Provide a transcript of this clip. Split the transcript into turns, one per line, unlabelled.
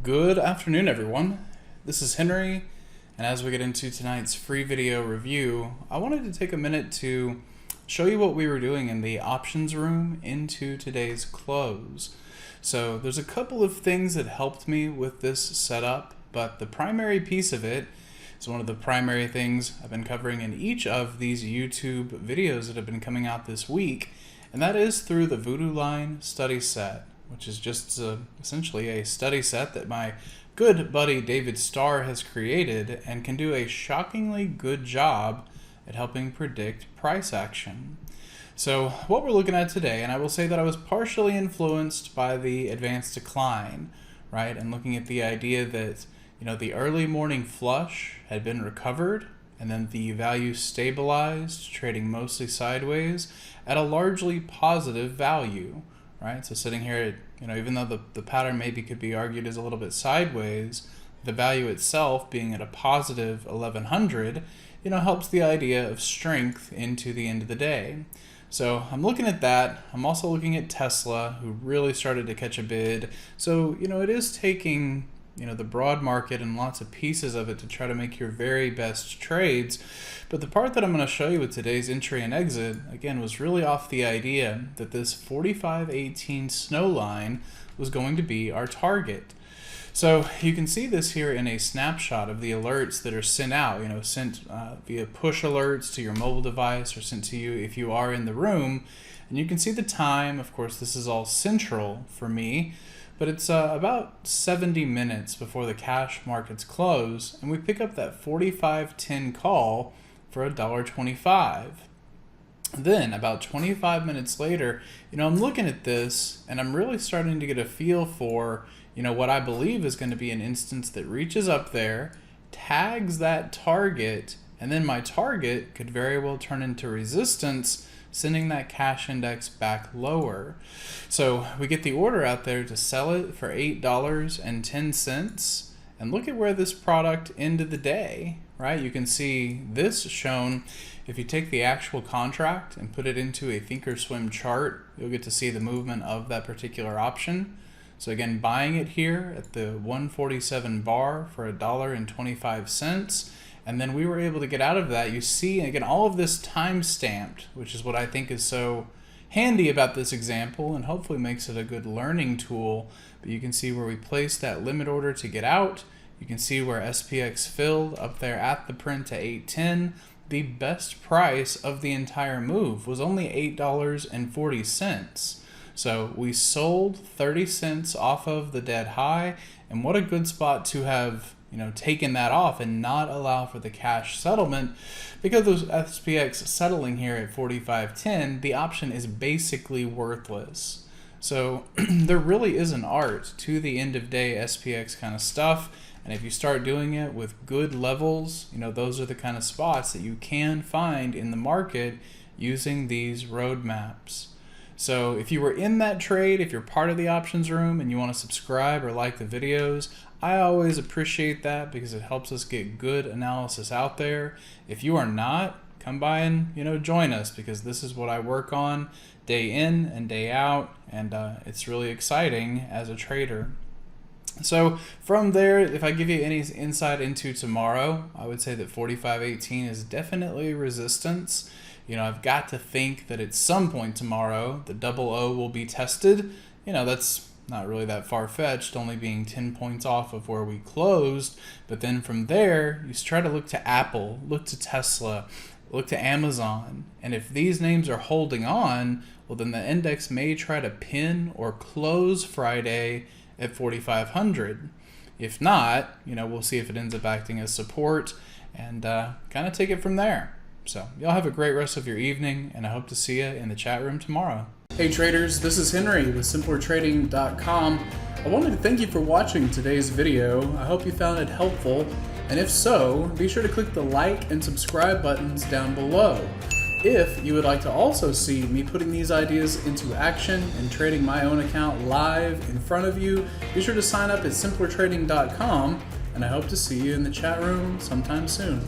Good afternoon, everyone. This is Henry, and as we get into tonight's free video review, I wanted to take a minute to show you what we were doing in the options room into today's close. So there's a couple of things that helped me with this setup, but the primary piece of it is one of the primary things I've been covering in each of these YouTube videos that have been coming out this week, and that is through the Voodoo Line study set, which is just essentially a study set that my good buddy David Starr has created and can do a shockingly good job at helping predict price action. So what we're looking at today, and I will say that I was partially influenced by the advanced decline, right? And looking at the idea that, the early morning flush had been recovered and then the value stabilized, trading mostly sideways at a largely positive value. Right, so sitting here, even though the pattern maybe could be argued as a little bit sideways, the value itself being at a positive 1100, helps the idea of strength into the end of the day. So I'm looking at that. I'm also looking at Tesla, who really started to catch a bid. So, it is taking, the broad market and lots of pieces of it to try to make your very best trades. But the part that I'm going to show you with today's entry and exit, again, was really off the idea that this 45.18 snow line was going to be our target. So you can see this here in a snapshot of the alerts that are sent out, sent via push alerts to your mobile device or sent to you if you are in the room. And you can see the time. Of course, this is all central for me, but it's about 70 minutes before the cash markets close, and we pick up that 45.10 call for $1.25. Then about 25 minutes later, I'm looking at this and I'm really starting to get a feel for, what I believe is going to be an instance that reaches up there, tags that target, and then my target could very well turn into resistance, sending that cash index back lower. So we get the order out there to sell it for $8.10, and look at where this product ended the day, right? You can see this shown. If you take the actual contract and put it into a thinkorswim chart, you'll get to see the movement of that particular option. So again, buying it here at the 147 bar for $1.25. And then we were able to get out of that. You see, again, all of this time stamped, which is what I think is so handy about this example and hopefully makes it a good learning tool. But you can see where we placed that limit order to get out. You can see where SPX filled up there at the print to 810. The best price of the entire move was only $8.40. So we sold 30 cents off of the dead high, and what a good spot to have taken that off and not allow for the cash settlement, because those SPX settling here at 45.10, the option is basically worthless. So there really is an art to the end of day SPX kind of stuff. And if you start doing it with good levels, those are the kind of spots that you can find in the market using these roadmaps. So if you were in that trade, if you're part of the options room and you want to subscribe or like the videos, I always appreciate that because it helps us get good analysis out there. If you are not, come by and join us, because this is what I work on day in and day out, and it's really exciting as a trader. So from there, if I give you any insight into tomorrow, I would say that 45.18 is definitely resistance. I've got to think that at some point tomorrow, the double O will be tested. That's not really that far-fetched, only being 10 points off of where we closed. But then from there, you try to look to Apple, look to Tesla, look to Amazon. And if these names are holding on, well, then the index may try to pin or close Friday at 4,500. If not, we'll see if it ends up acting as support and kind of take it from there. So y'all have a great rest of your evening, and I hope to see you in the chat room tomorrow. Hey traders, this is Henry with simplertrading.com. I wanted to thank you for watching today's video. I hope you found it helpful, and if so, be sure to click the like and subscribe buttons down below. If you would like to also see me putting these ideas into action and trading my own account live in front of you, be sure to sign up at simplertrading.com, and I hope to see you in the chat room sometime soon.